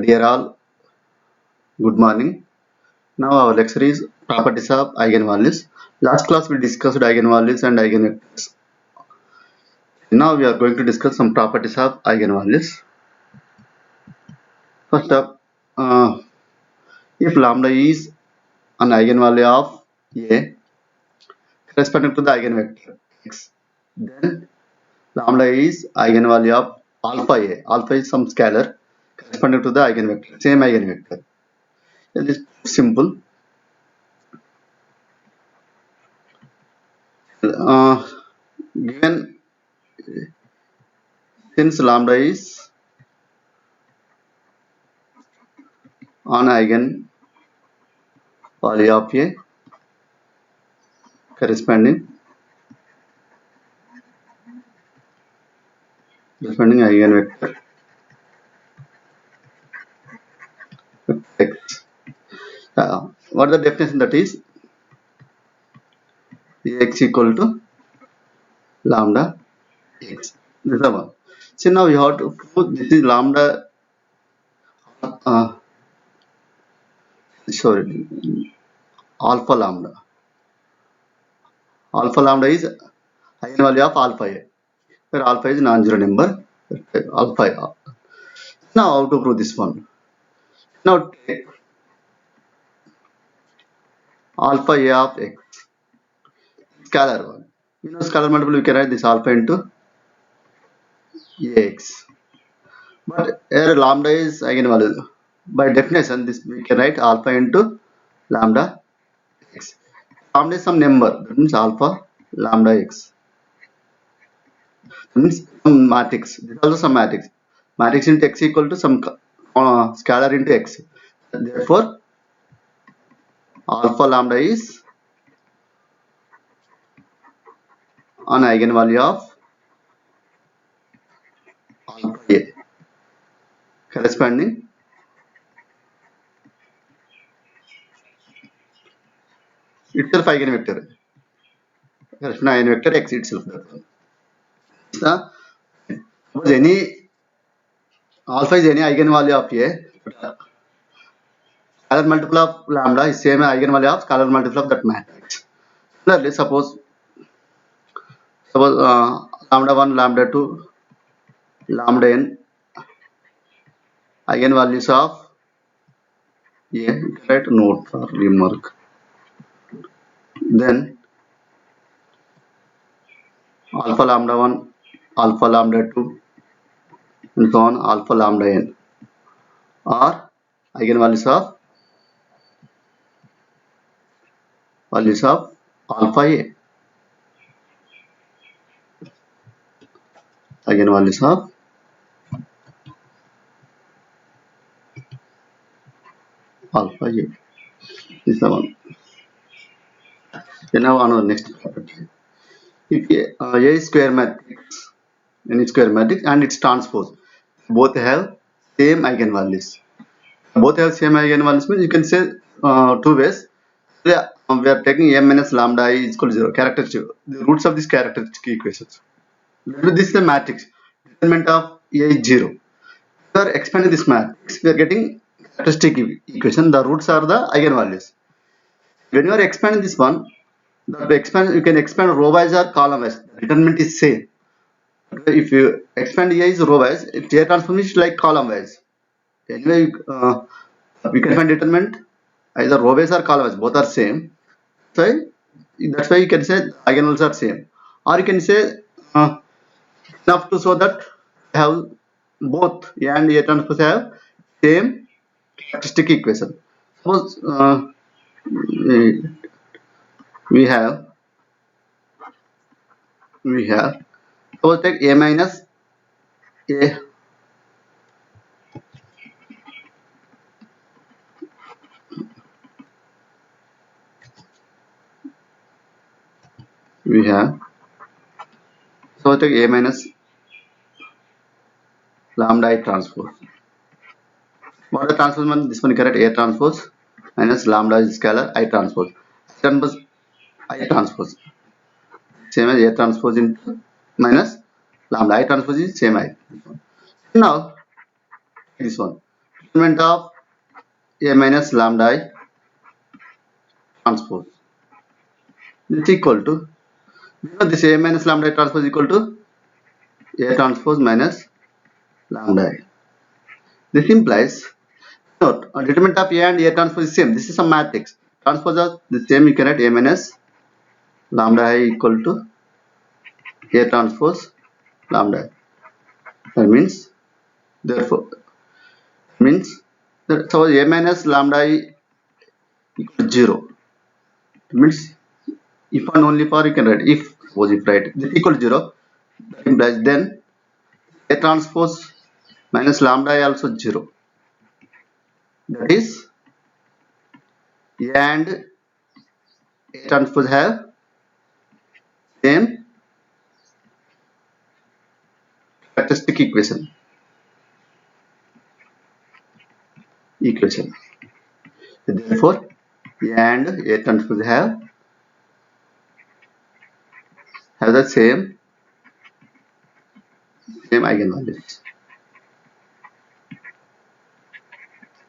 Dear all, good morning. Now our lecture is properties of eigenvalues. Last class we discussed eigenvalues and eigenvectors. Now we are going to discuss some properties of eigenvalues. First up, if lambda is an eigenvalue of A corresponding to the eigenvector x, then lambda is eigenvalue of alpha A. Alpha is some scalar corresponding to the eigenvector, same eigenvector. It is simple. Uh, Given since lambda is an eigenvalue of A corresponding eigenvector x. What the definition that is x equal to lambda x. This is the one. So now we have to prove this is lambda. Uh, sorry, alpha lambda. Alpha lambda is eigenvalue of alpha a, where alpha is non-zero number. Alpha a. Now how to prove this one? Now take alpha a of x, scalar one. You know scalar multiple, we can write this alpha into ax. But here lambda is eigenvalue. By definition, this we can write alpha into lambda x. Lambda is some number, that means alpha lambda x. That means some matrix. This is also some matrix. Matrix into x equal to some scalar into x. Therefore, alpha lambda is an eigenvalue of alpha a corresponding itself eigenvector. Corresponding eigenvector x itself. Suppose any alpha is any eigenvalue of a, scalar multiple of lambda is same eigenvalue of scalar multiple of that matrix. Similarly, suppose lambda 1, lambda 2, lambda n eigenvalues of a, you can write note or remark. Then alpha lambda 1, alpha lambda 2, and so on, alpha lambda n are eigenvalues of alpha a, eigenvalues of alpha a. This is the one. Then now on our next property. If a is square matrix, any square matrix and its transpose both have same eigenvalues. Both have same eigenvalues means you can say two ways. We are taking m minus lambda I is equal to 0 characteristic, the roots of these characteristic equations. This is the matrix. Determinant of a is 0. We are expanding this matrix. We are getting characteristic equation. The roots are the eigenvalues. When you are expanding this one, you can expand row wise or column wise. The determinant is same. If you expand a is row wise, A transform is like column wise. Anyway, we can find determinant either row wise or column wise. Both are same. So that's why you can say eigenvalues are same. Or you can say enough to show that have both A and A transpose have same characteristic equation. Suppose we have suppose take A minus A we have so take A minus lambda I transpose. What the transpose means? This one correct, A transpose minus lambda is scalar I transpose. I transpose same as A transpose into minus lambda I transpose is same I. Now this one determinant of A minus lambda I transpose is equal to, this A minus lambda I transpose is equal to A transpose minus lambda I. This implies, note, determinant of A and A transpose is same. This is some matrix. Transpose of the same, you can write A minus lambda I equal to A transpose lambda I. That means, therefore, that suppose A minus lambda I equal to 0. It means if and only for, you can write if, suppose if write this equal to 0, that implies then A transpose minus lambda I also 0. That is A and A transpose have same characteristic equation. Therefore, A and A transpose have the same eigenvalues.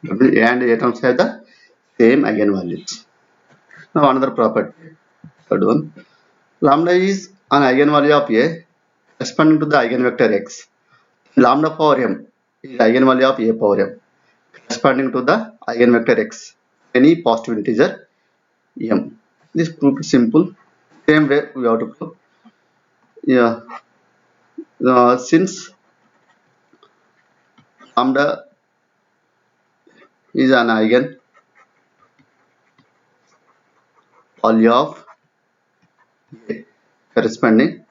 A and A transpose have the same eigenvalues. Now another property, third one. Lambda is an eigenvalue of A corresponding to the eigenvector x. Lambda power m is eigenvalue of A power m corresponding to the eigenvector x, any positive integer m. This proof is simple. Same way we have to prove. Yeah. Since lambda is an eigenvalue of A corresponding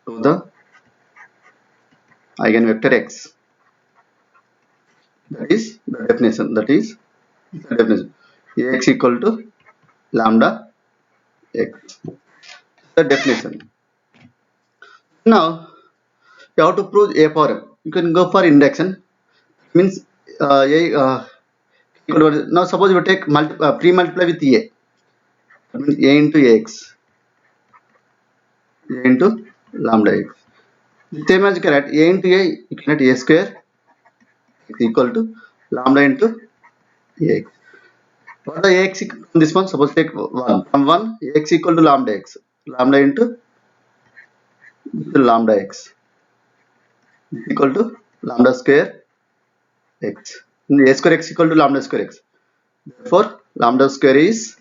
to the eigenvector x. That is the definition. Ax equal to lambda x. The definition. Now you have to prove A power m. You can go for induction. Means A equal to, now suppose you take pre-multiply with A. That means A into Ax. A into lambda x. The same as you can write A into A, you can write A square is equal to lambda into Ax. What the Ax from this one? Suppose take 1. From 1, Ax equal to lambda x. Lambda into lambda x equal to lambda square x. A square x equal to lambda square x. Therefore, lambda square is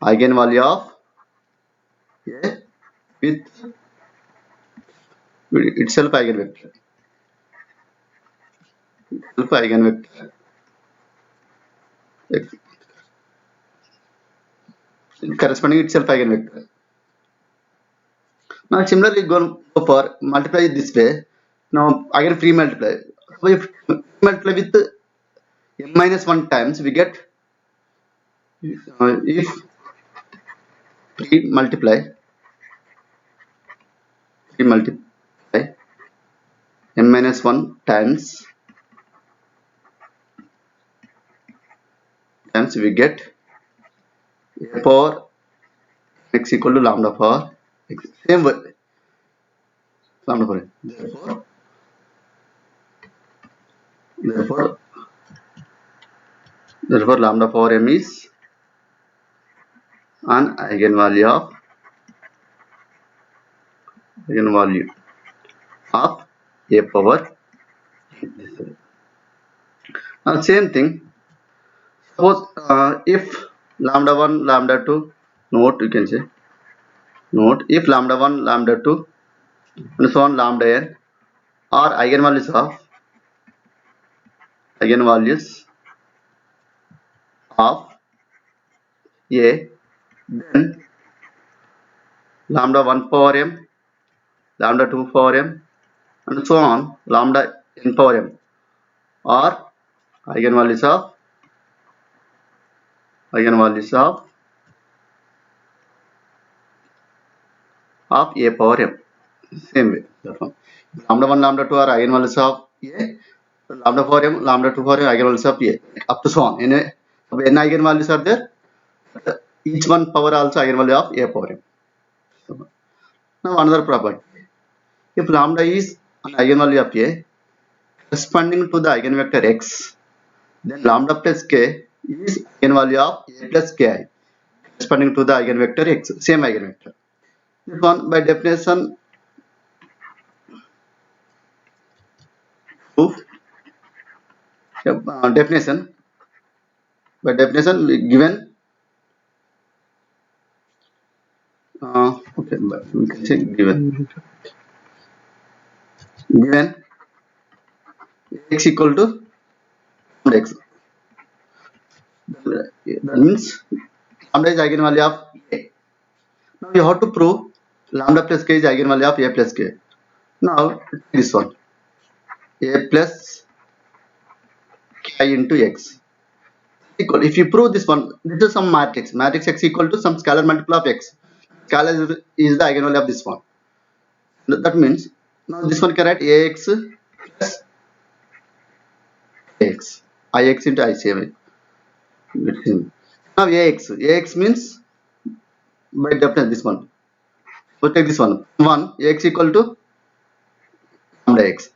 eigenvalue of A with itself eigenvector. X corresponding itself eigenvector. Now similarly go for multiply this way. Now again free multiply. So if multiply with m minus 1 times, we get if free multiply m minus 1 times we get A power x equal to lambda power x. Same way lambda power x. Therefore lambda power m is an eigenvalue of A power. Now same thing. Suppose if lambda 1, lambda 2, note, you can say, note, if lambda 1, lambda 2, and so on lambda n are eigenvalues of A, then lambda 1 power m, lambda 2 power m, and so on lambda n power m are eigenvalues of A power m. Same way. Therefore, lambda 1, lambda 2 are eigenvalues of A. Lambda 4 m, lambda 2 4 m eigenvalues of A. Up to so on. Anyway, n eigenvalues are there. Each one power also eigenvalue of A power m. Now another property. If lambda is an eigenvalue of A corresponding to the eigenvector x, then lambda plus k is eigenvalue of A plus ki corresponding to the eigenvector x, same eigenvector. This one by definition proof definition by definition given okay, but we can say given x equal to x. That means lambda is eigenvalue of A. Now you have to prove lambda plus k is eigenvalue of A plus k. Now this one A plus k into x equal. If you prove this one, this is some matrix. Matrix x equal to some scalar multiple of x. Scalar is the eigenvalue of this one. That means now this one can write ax plus x, ix into i7. Now ax means by definition this one. So take this one. Ax equal to lambda x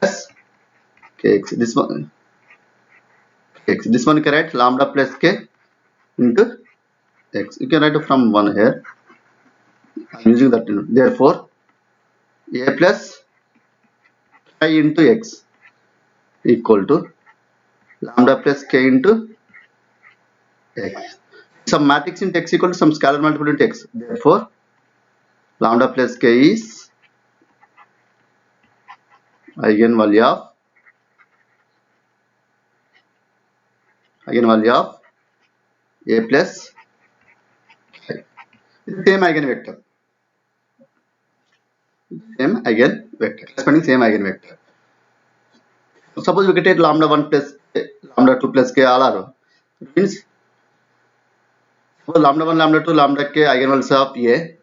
plus kx. This one x. This one can write lambda plus k into x. You can write it from 1 here. I'm using that. Therefore, a plus I into x equal to lambda plus k into x. Some matrix into x equal to some scalar multiple into x. Therefore, lambda plus k is eigenvalue of a plus k. Same eigenvector. Corresponding same eigenvector. Suppose we can take lambda 1 plus k, lambda 2 plus k all are. It means suppose lambda 1, lambda 2, lambda k eigenvalues of A,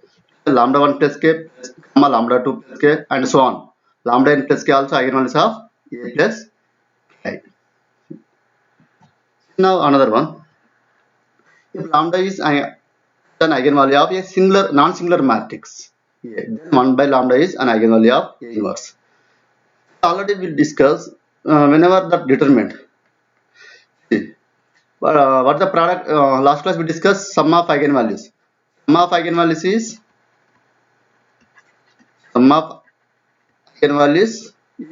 lambda 1 plus k, comma lambda 2 plus k, and so on. Lambda n plus k also eigenvalues of A plus k. Now another one. If lambda is an eigenvalue of a singular non-singular matrix, then 1 by lambda is an eigenvalue of A inverse. Already we discuss whenever that determined. What the product? Last class we discussed sum of eigenvalues. Sum of eigenvalues is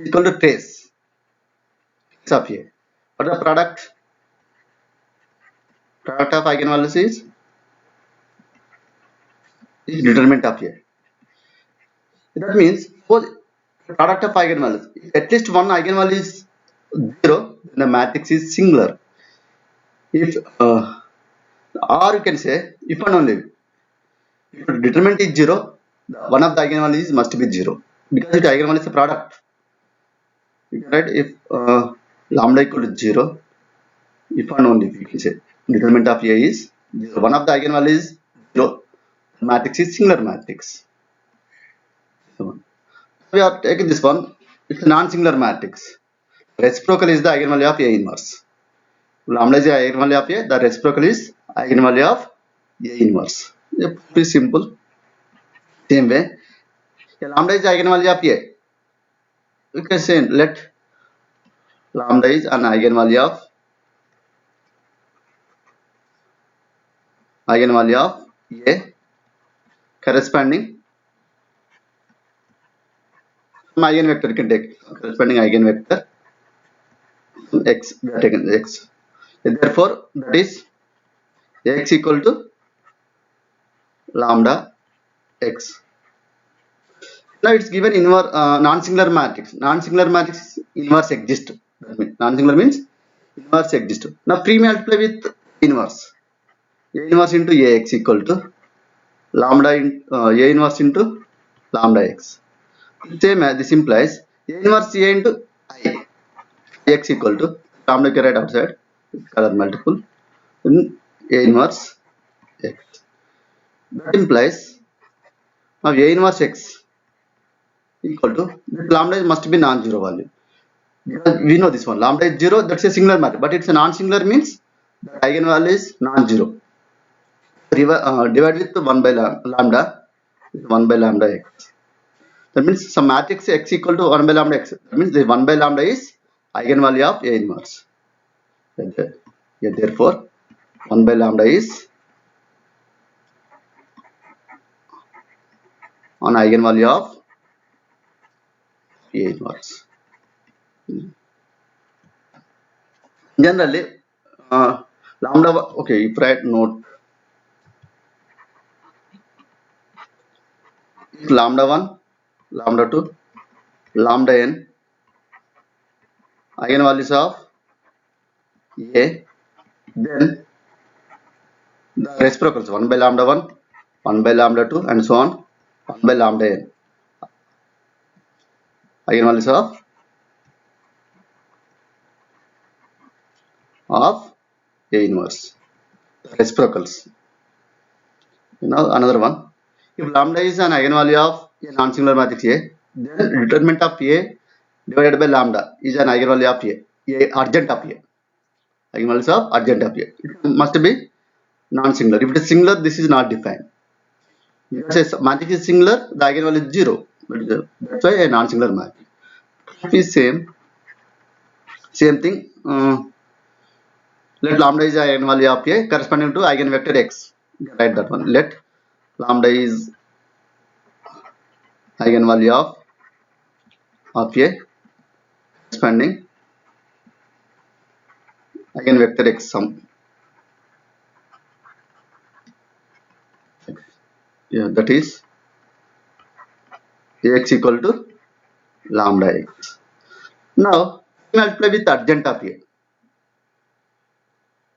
equal to trace of A. What the product? Product of eigenvalues is determinant of A. That means suppose product of eigenvalues, if at least one eigenvalue is 0, then the matrix is singular. If or you can say if and only if the determinant is 0, one of the eigenvalues must be 0 because the eigenvalue is a product. You can write if lambda equal to 0, if and only if you can say determinant of A is 0, one of the eigenvalues is 0, the matrix is singular matrix. So we are taking this one, it's a non-singular matrix. Reciprocal is the eigenvalue of A inverse. Lambda is the eigenvalue of A, the reciprocal is eigenvalue of A inverse. Pretty simple. Same way, lambda is the eigenvalue of A. We can say let lambda is an eigenvalue of A corresponding some eigenvector. You can take corresponding eigenvector x. We are taking x. Therefore, that is x equal to lambda x. Now it's given inverse non-singular matrix. Non-singular matrix inverse exists. Non-singular means inverse exists. Now pre-multiply with inverse. A inverse into Ax equal to lambda A inverse into lambda x. Same as this implies A inverse A into I. X equal to lambda can write outside scalar multiple in A inverse x. That implies now A inverse x equal to lambda must be non-zero value. Because we know this one, lambda is 0, that's a singular matrix, but it's a non-singular means the eigenvalue is non-zero. Divide with 1 by lambda, is 1 by lambda x. That means some matrix x equal to 1 by lambda x. That means the 1 by lambda is eigenvalue of A inverse. Therefore 1 by lambda is an eigenvalue of A inverse. Generally, lambda, okay, if write note, lambda 1, lambda 2, lambda n, eigenvalues of A, then the reciprocals 1 by lambda 1, 1 by lambda 2, and so on, 1 by lambda n, eigenvalues of A inverse, reciprocals. Now another one, if lambda is an eigenvalue of a non-singular matrix A, then determinant of A divided by lambda is an eigenvalue of A adjacent of A. Eigenvalues of adjacent of A. It must be non-singular. If it is singular, this is not defined. Because a matrix is singular, the eigenvalue is 0. That's why a non-singular matrix. If is same thing. Let lambda is eigenvalue of A corresponding to eigenvector x. Write that one. Let lambda is eigenvalue of A corresponding eigenvector x sum. Yeah, that is Ax equal to lambda x. Now multiply with adjacent of A.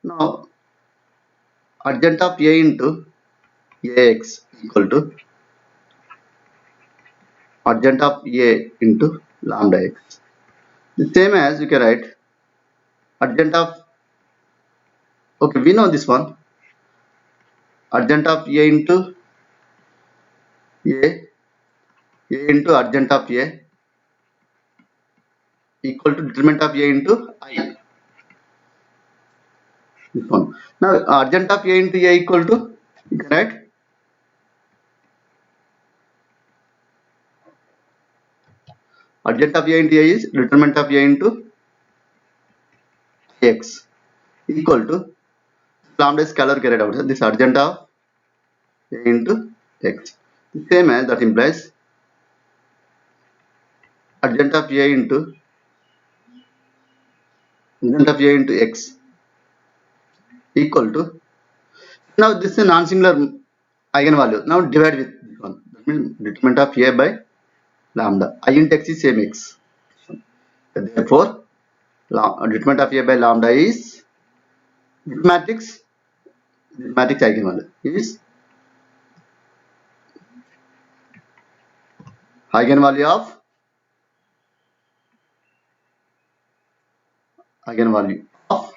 Now adjacent of A into Ax equal to adjacent of A into lambda x. The same as you can write adjacent of, okay, we know this one, adjacent of A into A into adjacent of A equal to determinant of A into I. This one. Now adjacent of A into A equal to, you can write adjacent of A into A is determinant of A into x equal to lambda is scalar carried out. So this adjacent of A into x. The same as that implies adjacent of A into x equal to, now this is a non-singular eigenvalue. Now divide with this one. That means determinant of A by lambda. I into x is same x. Therefore determinant of A by lambda is matrix eigenvalue is eigenvalue of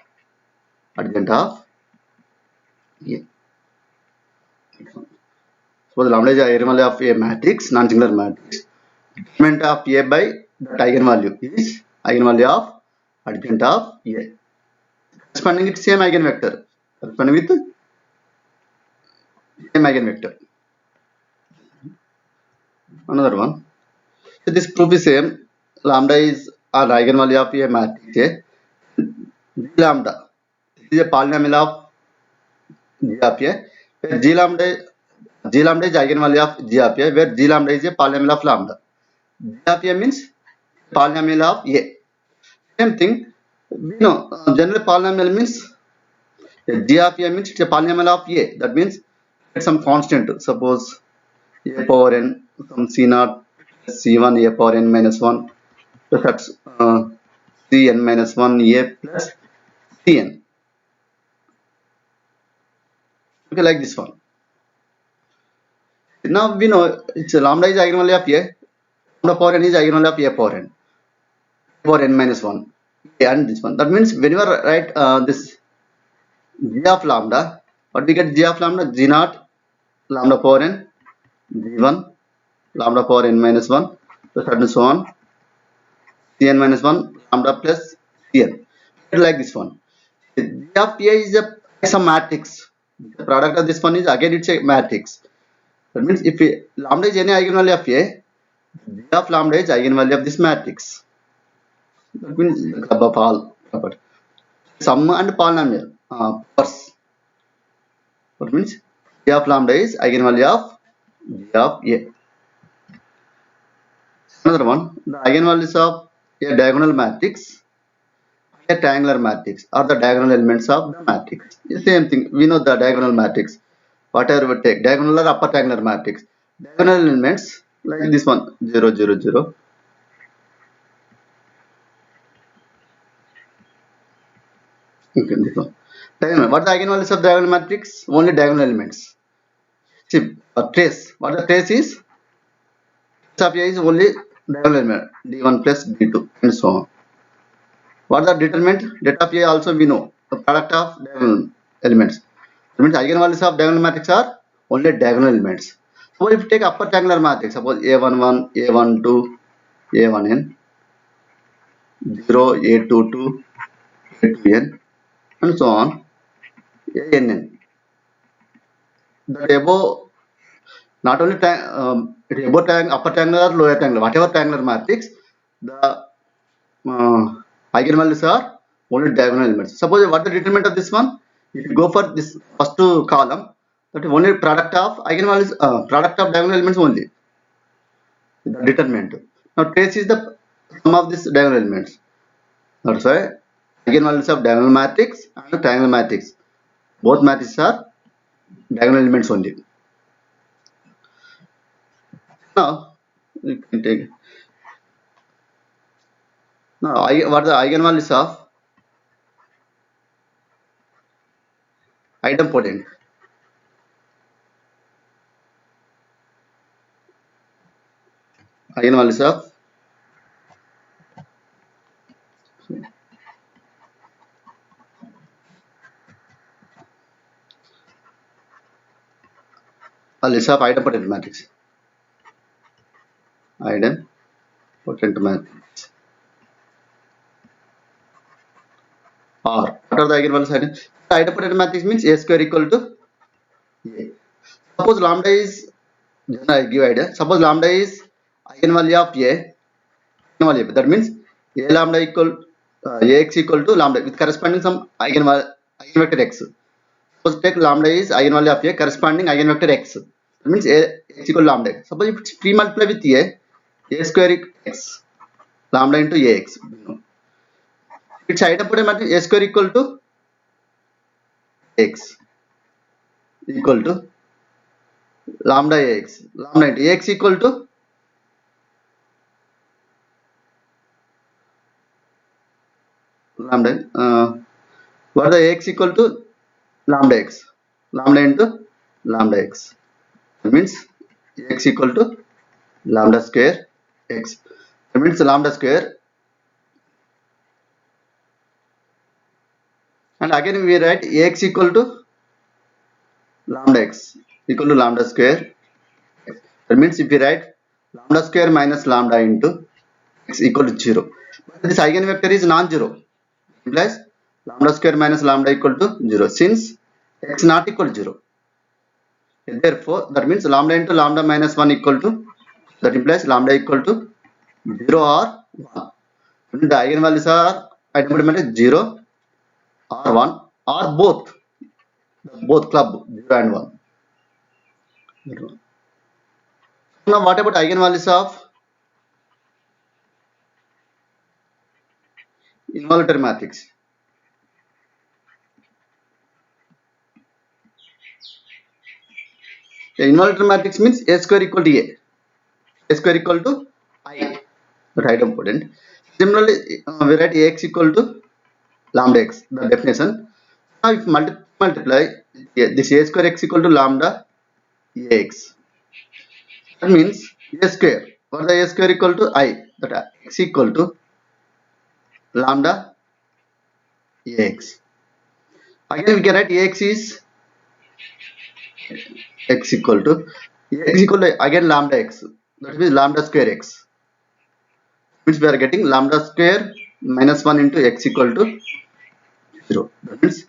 adjacent of A. Suppose lambda is eigenvalue of a matrix, non-singular matrix. Determinant of A by that eigenvalue is eigenvalue of adjacent of A. Corresponding with same eigenvector. Corresponding with same eigenvector. Another one. So this proof is same. Lambda is an eigenvalue of a matrix A. G lambda. This is a polynomial of G of A. Where G lambda is eigenvalue of G of A, where G lambda is a polynomial of lambda. G of A means polynomial of A. Same thing, we know generally polynomial means G of A means it's a polynomial of A. That means it's some constant. Suppose A power n, some C0 C1 A power n minus 1. So that's Cn minus 1 A plus Cn. Okay, like this one. Now we know it's lambda is eigenvalue of A. Lambda power n is eigenvalue of A power n. A power n minus 1. And this one. That means whenever write this G of lambda, what we get G of lambda? G0 lambda power n, G1 lambda power n minus 1, so on, Cn minus 1 lambda plus Cn. Like this one. G of A is some matrix. The product of this one is again it's a matrix. That means if lambda is any eigenvalue of A, G of lambda is eigenvalue of this matrix. That means the club of all property. Sum and polynomial powers. That means G of lambda is eigenvalue of G of A. Another one, the eigenvalues of a diagonal matrix, a triangular matrix, are the diagonal elements of the matrix. The same thing. We know the diagonal matrix. Whatever we take, diagonal or upper triangular matrix. Diagonal elements like this one, 0, 0, 0. Okay, this one. Diagonal. What are the eigenvalues of diagonal matrix? Only diagonal elements. See, a trace. What the trace is? Trace of A is only diagonal element. D1 plus D2 and so on. What are the determinant? Det of A also we know. The product of diagonal elements. That means eigenvalues of diagonal matrix are only diagonal elements. So if you take upper triangular matrix, suppose A11, A12, A1n, 0, A22, A2n, and so on, ANN. That above, not only above upper triangular or lower triangular, whatever triangular matrix, the eigenvalues are only diagonal elements. Suppose what the determinant of this one? If you go for this first column, that is only product of eigenvalues, product of diagonal elements only. The determinant. Now trace is the sum of these diagonal elements. That's why eigenvalues of diagonal matrix and triangular matrix. Both matrices are diagonal elements only. Now you can take. Now what are the eigenvalues of idempotent? Eigenvalues of a list of idempotent matrix. Idempotent matrix. Or what are the eigenvalues? Idempotent matrix means A square equal to A. Suppose lambda is, I give idea. Suppose lambda is eigenvalue of A. Eigenvalue. That means A lambda equal Ax equal to lambda with corresponding some eigenvector x. Suppose take lambda is eigenvalue of A corresponding eigenvector x. That means A x equal to lambda x. Suppose if it's pre-multiply with A square x, lambda into Ax. Its idempotent matrix A square equal to x equal to lambda Ax. Lambda into Ax equal to lambda. What is the Ax equal to lambda x? Lambda into lambda x. That means x equal to lambda square x. That means lambda square. And again we write Ax equal to lambda x equal to lambda square. That means if we write lambda square minus lambda into x equal to 0. But this eigenvector is non-zero. Implies lambda square minus lambda equal to 0 since x not equal to 0. Therefore, that means lambda into lambda minus 1 equal to, that implies lambda equal to 0 or 1. The eigenvalues are idempotent 0 or 1 or both club 0 and 1. Now what about eigenvalues of involuntary matrix? The involuntary matrix means A square equal to A square equal to I, but idempotent. Similarly, we write Ax equal to lambda x, the definition. Now if multiply this A square x equal to lambda Ax, that means A square, what is the A square equal to I, that x equal to lambda Ax. Again we can write Ax is x equal to again lambda x, that means lambda square x, which we are getting lambda square minus 1 into x equal to 0. That means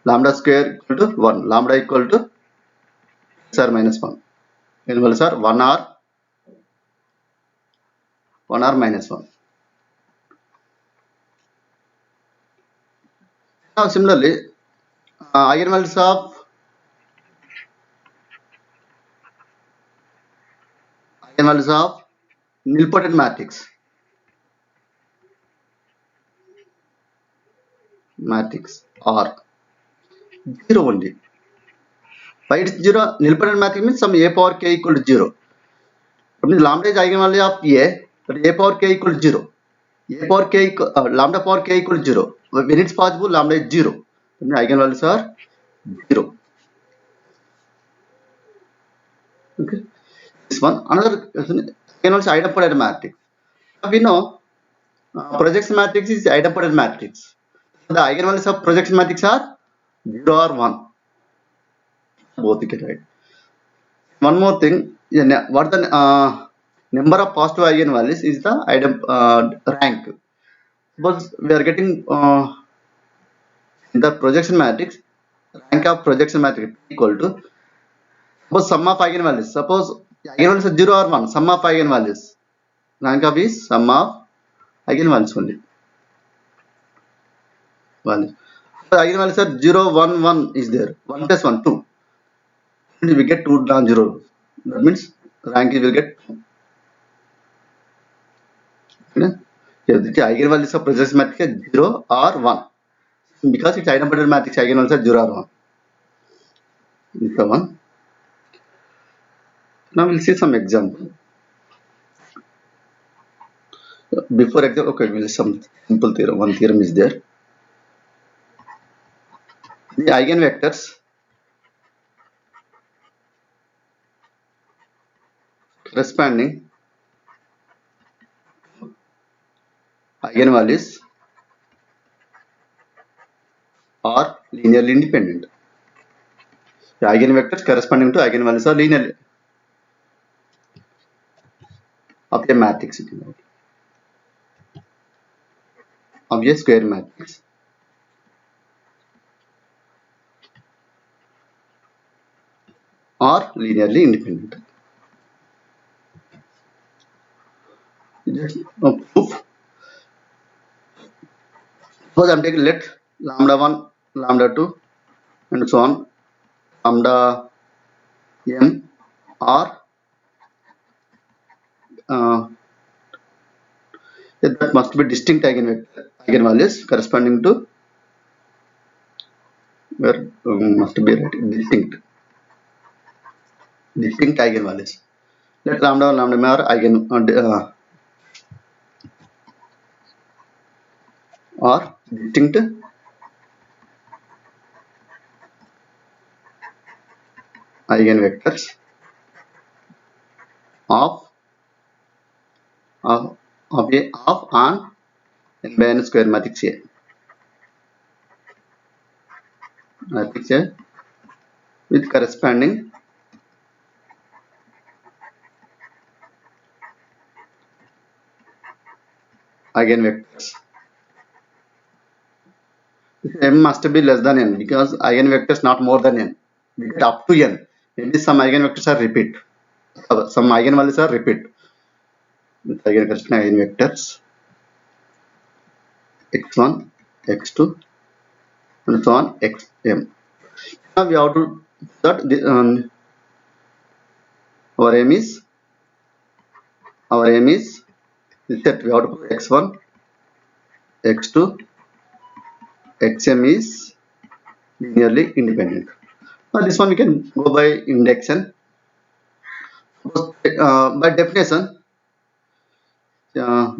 lambda square equal to 1, lambda equal to x or minus 1, eigenvalues are 1 or minus 1. Now similarly, eigenvalues of nilpotent matrix are 0 only. Why it is 0? Nilpotent matrix means some a power k equal to 0. From the lambda is eigenvalue of a, but a power k equal to 0. A power k lambda power k equal to 0. When it's possible, lambda is 0. Then the eigenvalues are 0. Okay. This one. Another eigenvalues idempotent matrix. We know projection matrix is idempotent matrix. The eigenvalues of projection matrix are 0 or 1. Both you can write. One more thing, what the number of positive eigenvalues is the rank. Suppose we are getting the projection matrix, rank of projection matrix equal to, suppose sum of eigenvalues. Suppose eigenvalues are 0 or 1, sum of eigenvalues. Rank of is sum of eigenvalues only. Values. So eigenvalues are 0, 1, 1 is there. 1 plus 1, 2. And we get 2 non-zero. That means rank will get 2. Okay? Here the eigenvalues of projection matrix is 0 or 1. Because it's idempotent matrix, eigenvalues are 0 or 1. This is the one. Now we'll see some example. Before example, okay, we'll some simple theorem. One theorem is there. The eigenvectors corresponding eigenvalues are linearly independent. The eigenvectors corresponding to eigenvalues are linearly of a matrix, of a square matrix. Are linearly independent. Just a proof. Suppose I am taking let lambda 1, lambda 2, and so on, lambda m are that must be distinct eigenvalues corresponding to where must be right distinct eigenvalues. Let lambda and lambda m are are distinct eigenvectors of an n by n square matrix A. Matrix A with corresponding eigenvectors. M must be less than n because eigenvectors not more than n. We get up to n. Maybe some eigenvectors are repeat. Some eigenvalues are repeat. With eigenvectors x1, x2, and so on xm. Now we have to that our aim is that we have to put x1, x2, xm is linearly independent. Now this one we can go by induction. By definition, yeah,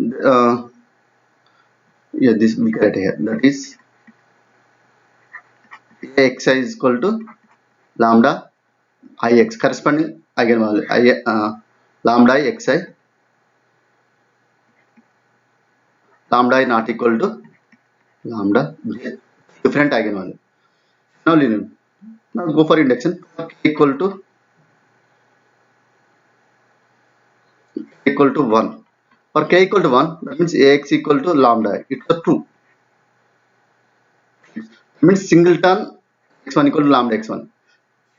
this we get here. That is axi is equal to lambda ix corresponding eigenvalue lambda I xi, lambda I not equal to lambda j, different eigenvalue. Now linear. Now go for induction. K equal to 1. For k equal to 1, that means ax equal to lambda. It's a true. That means singleton x1 equal to lambda x1.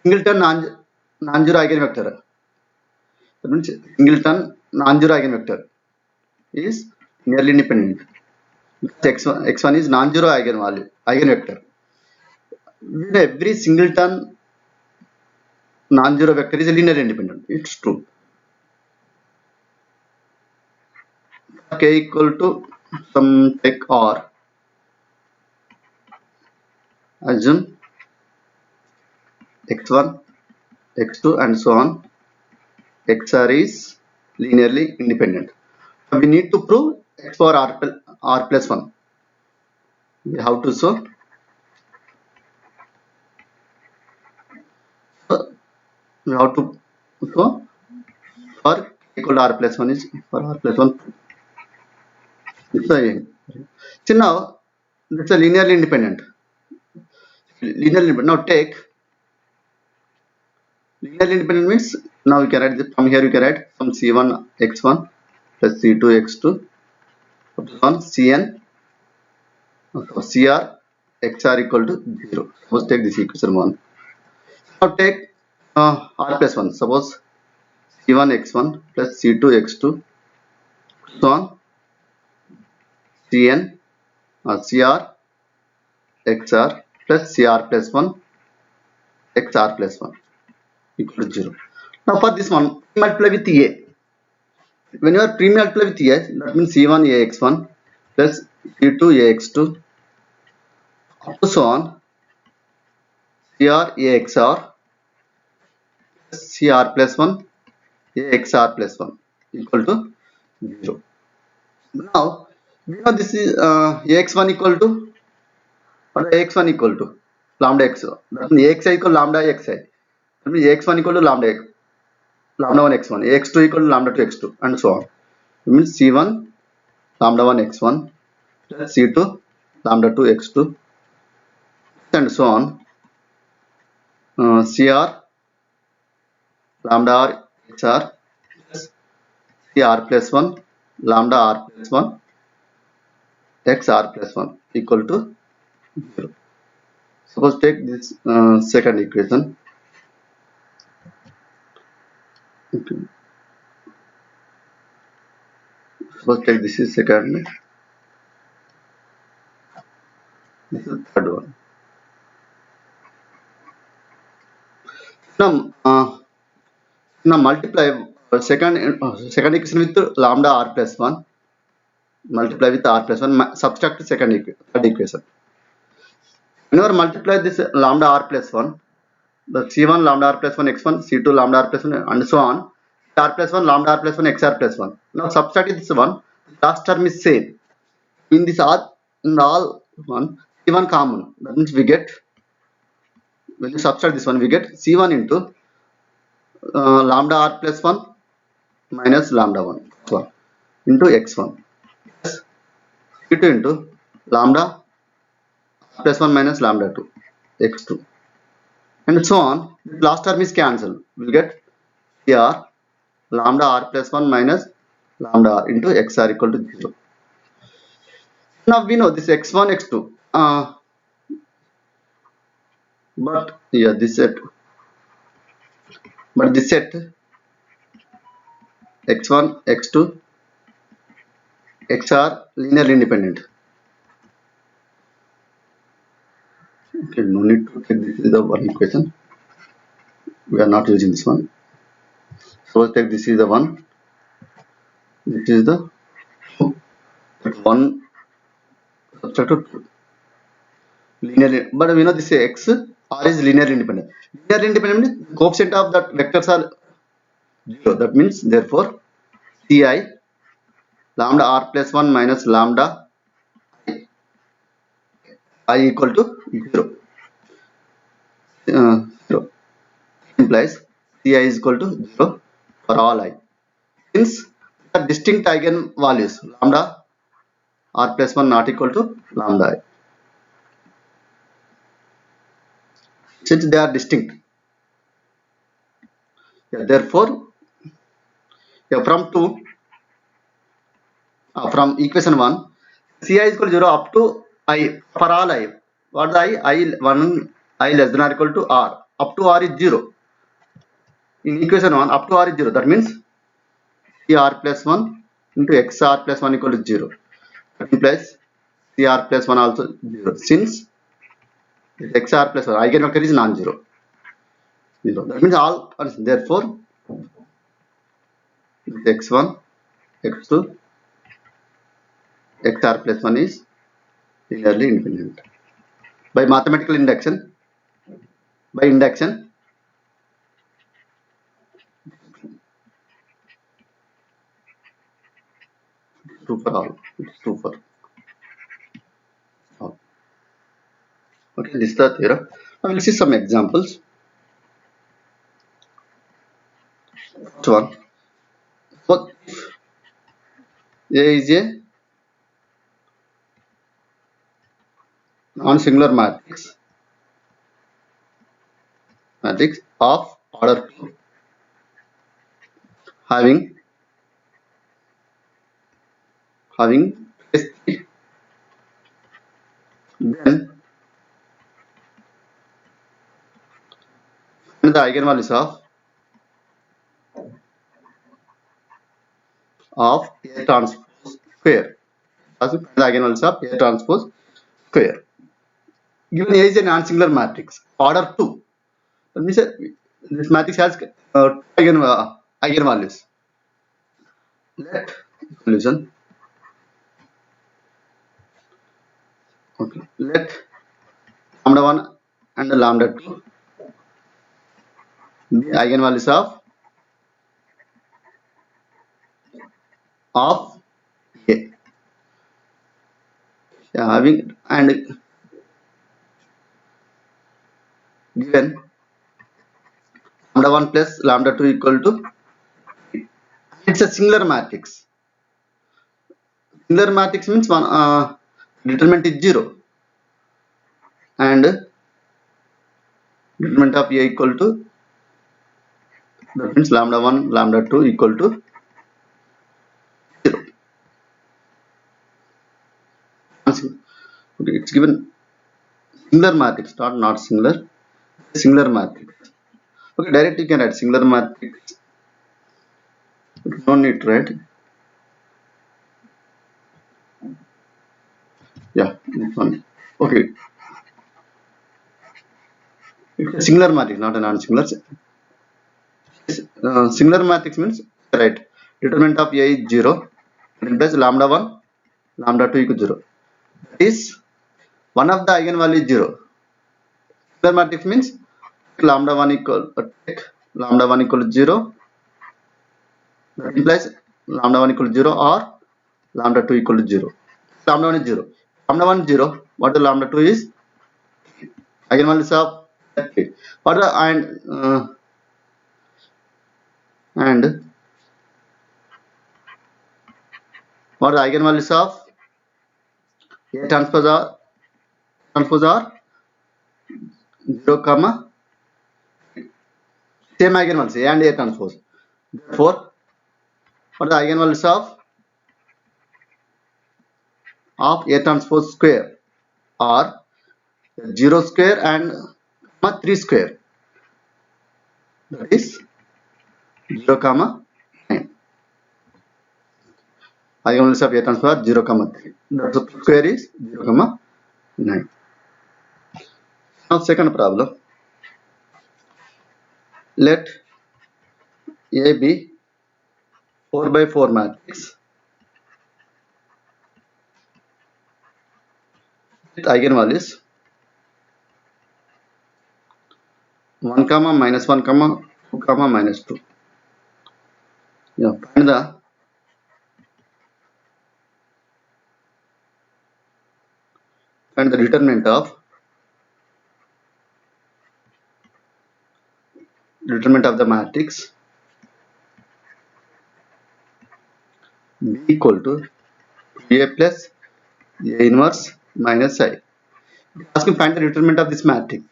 Singleton non-zero eigenvector. That means singleton non-zero eigenvector is linearly independent. Because x1 is non-zero eigenvector. When every singleton non-zero vector is linearly independent. It's true. K equal to some take R. Assume x1, x2 and so on. XR is linearly independent. We need to prove x power r plus 1. How to show? We have to show for equal to r plus 1 is for r plus 1. So now this is a linearly independent. Now take linearly independent means now you can write this, from here you can write some c1 x1 plus c2 x2 on cn cr xr equal to 0. Suppose take this equation 1. Now take r plus 1. Suppose c1 x1 plus c2 x2 so on cn cr xr plus cr plus 1 xr plus 1 equal to 0. Now for this one multiply with a. When you are pre-multiply with a, that means c1 ax1 plus c2 ax2 up to so on cr axr cr plus 1 axr plus 1 equal to 0. Now we know this is ax1 equal to what is ax1 equal to lambda x. That means axi equal to lambda xi. That means ax1 equal to lambda 1 x1, ax2 equal to lambda 2 x2 and so on. It means c1 lambda 1 x1 plus c2 lambda 2 x2 and so on. Cr lambda r xr plus cr plus 1 lambda r plus 1 xr plus 1 equal to 0. Suppose take this second equation. Okay. Suppose take this is second. This is third one. Now multiply second equation with lambda r plus 1. Multiply with r plus 1. Subtract third equation. Whenever multiply this lambda r plus 1, the c1 lambda r plus 1 x1, c2 lambda r plus 1 and so on, r plus 1 lambda r plus 1 xr plus 1. Now subtract this one, last term is same. In this r, in all one, c1 common. That means we get, when you subtract this one, we get c1 into lambda r plus 1 minus lambda 1 into x1 plus c2 into lambda plus 1 minus lambda 2 x2 and so on. Last term is cancelled. We'll get here lambda r plus 1 minus lambda r into xr equal to 0. Now we know this x1 x2 but yeah this set x1 x2 xr linearly independent. Okay, no need to take this is the one equation. We are not using this one. So take this is the one. This is the one subtracted linearly. But we know this x r is linearly independent. Linearly independent means coefficient of that vectors are 0. That means therefore ci lambda r plus 1 minus lambda I equal to 0. 0 implies ci is equal to 0 for all I. Since the distinct eigenvalues lambda r plus 1 not equal to lambda I. Since they are distinct, therefore from equation 1 ci is equal to 0 up to I for all I. What is I 1 I less than or equal to r up to r is 0. In equation 1 up to r is 0. That means CR plus 1 into XR plus 1 equal to 0. That implies CR plus 1 also 0. Since XR plus 1 eigenvector is non-zero. 0. That means all are therefore x1, x2, xr plus 1 is linearly independent. By mathematical induction, true for all. It's true for all. Okay, this is the theorem. Now we'll see some examples. First one. What A is a non-singular matrix of order 2 having trace 3, then find the eigenvalues of A transpose square. Also find the eigenvalues of A transpose square. Given A is a non-singular matrix, order 2. That means this matrix has eigenvalues. Let solution. Okay. Let lambda 1 and lambda 2 be eigenvalues of A. Yeah, having and given lambda 1 plus lambda 2 equal to, it's a singular matrix. Singular matrix means one determinant is 0 and determinant of A equal to, that means lambda 1 lambda 2 equal to 0. Okay, it's given singular matrix, not singular, singular matrix. Okay, directly you can write singular matrix. No need to write. Yeah, this one. Okay, it's a singular matrix, not a non-singular. Singular matrix means right. Determinant of A is 0. It implies lambda 1, lambda 2 equal to 0. That is one of the eigenvalue is 0. Singular matrix means lambda 1 take lambda 1 equal to 0. That implies lambda 1 equal to 0 or lambda 2 equal to 0. Lambda 1 is 0. Lambda 1 is 0. What the lambda 2 is? Eigenvalues of that. What the and what the eigenvalues of A transpose are 0 comma same eigenvalues A and A transpose. Therefore, what the eigenvalues of A transpose square are 0 square and 3 square. That is 0 comma 9. Eigenvalues of A transpose are 0 comma 3. The square is 0 comma 9. Now second problem. Let A be 4 by 4 matrix with eigenvalues 1 comma minus 1 comma 2 comma minus 2. Yeah, find the determinant of the matrix B equal to A plus A inverse minus I. Asking find the determinant of this matrix.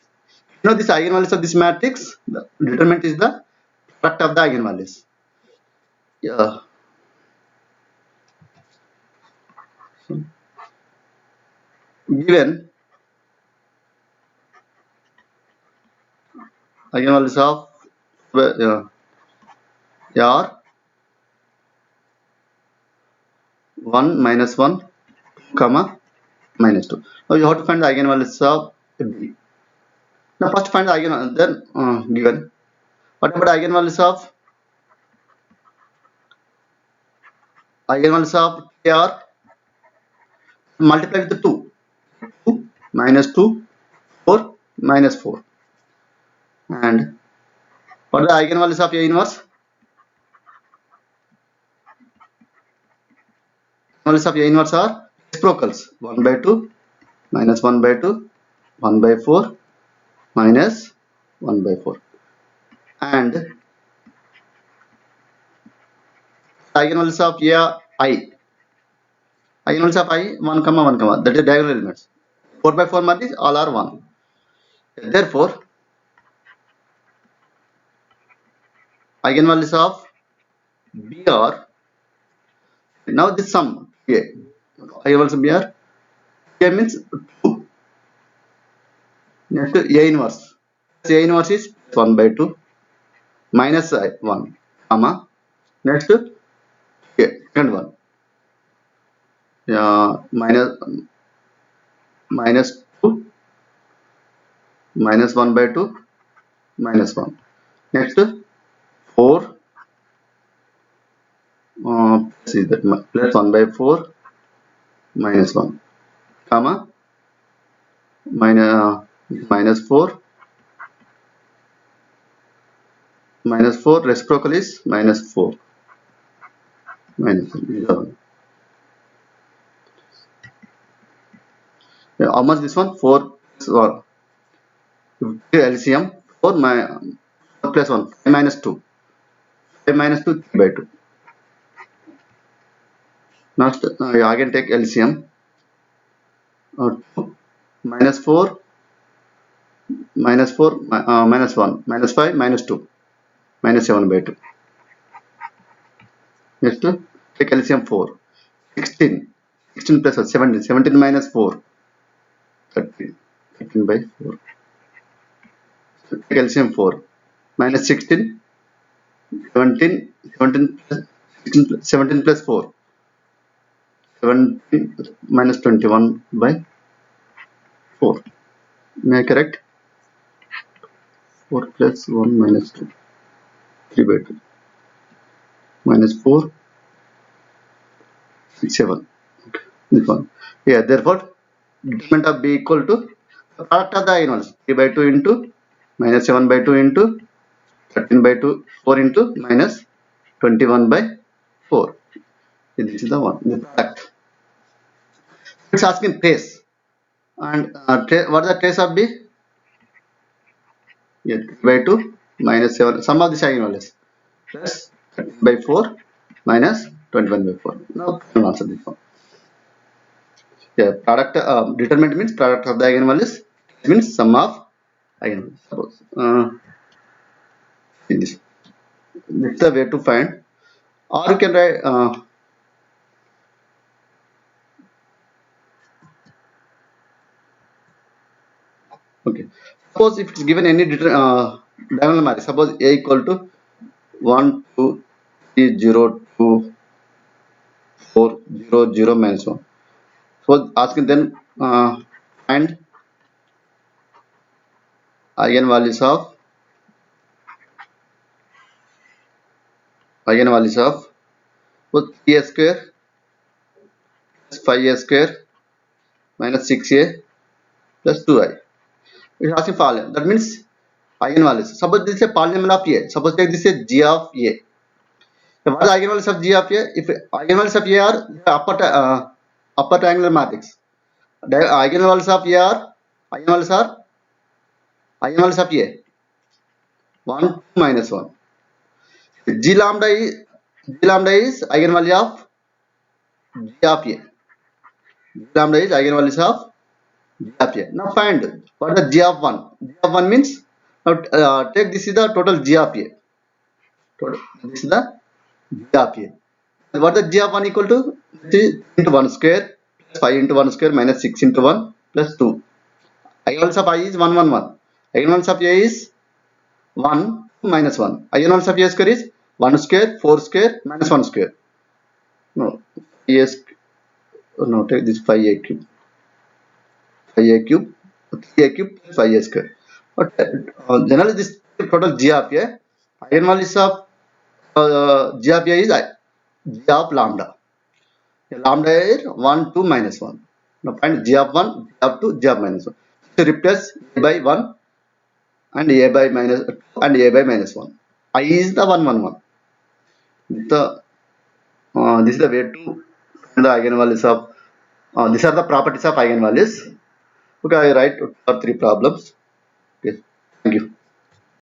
You know this eigenvalues of this matrix. The determinant is the product of the eigenvalues. Yeah. So, given eigenvalues of R 1 minus 1 comma minus 2. Now you have to find the eigenvalues of B. Now first find the eigenvalue, then given. What about eigenvalues of K are multiply with the 2. 2 minus 2, 4 minus 4. And what are the eigenvalues of A inverse? Eigenvalues of A inverse are reciprocals. 1 by 2 minus 1 by 2, 1 by 4 minus 1 by 4. And eigenvalues of I. Eigenvalues of I 1 comma 1 comma, that is diagonal elements. 4 by 4 matrix all are 1. Therefore eigenvalues of B are, now this sum A. Eigenvalues of B are, A means 2. Next A inverse. A inverse is 1 by 2 minus 1 comma. Next A, second one. Minus 2 minus 1 by 2 minus 1. Next 4 see that plus 1 by 4 minus 1 comma minus 4 reciprocal is minus 4 minus 1. How much this one? 4 LCM 4 plus 1 5 minus 2 5 minus 2 3 by 2. Next again take LCM 2 minus 4 minus 4 minus 1 minus 5 minus 2 minus 7 by 2. Next take LCM 4 16 plus 17 minus 4 13 by 4. Take LCM 4 minus 16 17 plus 4 17 minus 21 by 4. May I correct? 4 plus 1 minus 2 3 by 2 minus 4 6 7. Okay. This one. Yeah, therefore determinant of B equal to the product of the eigenvalues 3 by 2 into minus 7 by 2 into 13 by 2 4 into minus 21 by 4. This is the one, the product. It's asking trace. And what is the trace of B? Yeah, 3 by 2 minus 7, sum of the eigenvalues plus 13 by 4 minus 21 by 4. Now you can answer this one. Yeah, product determinant means product of the eigenvalues, means sum of eigenvalues. Suppose this is the way to find, or you can write okay. Suppose if it's given any diagonal matrix, suppose A equal to 1 2 3 0 2 4 0 0 minus 1. So asking then find eigenvalues of both 3a square plus 5a square minus 6a plus 2i. It's asking for all. That means eigenvalues. Suppose this is a polynomial of A. Suppose take this is g of A. So what are the eigenvalues of g of A? If eigenvalues of A are upper triangular matrix, the eigenvalues of A are eigenvalues of A 1 2 minus 1. G lambda is eigenvalue of g of A. G lambda is eigenvalues of g of A. Now find what is the g of 1. G of 1 means, now take this is the total g of A. This is the g of A. What is the g of 1 equal to? 3 into 1 square plus 5 into 1 square minus 6 into 1 plus 2. Eigenvalues of I is 1 1 1. Eigenvalues of A is 1 minus 1. Eigenvalues of A square is 1 square 4 square minus 1 square. No. 5s, no, take this 5a cube, 5a cube, 3a cube plus 5a square. But generally this total g of a, eigenvalues of g of a is g of lambda. Lambda is 1, 2, minus 1. Now find g of 1, g of 2, g of minus 1. So replace a by 1 and a by minus 2 and a by minus 1. I is the 1, 1, 1. This is the way to find the eigenvalues of these are the properties of eigenvalues. Okay, I write for 3 problems.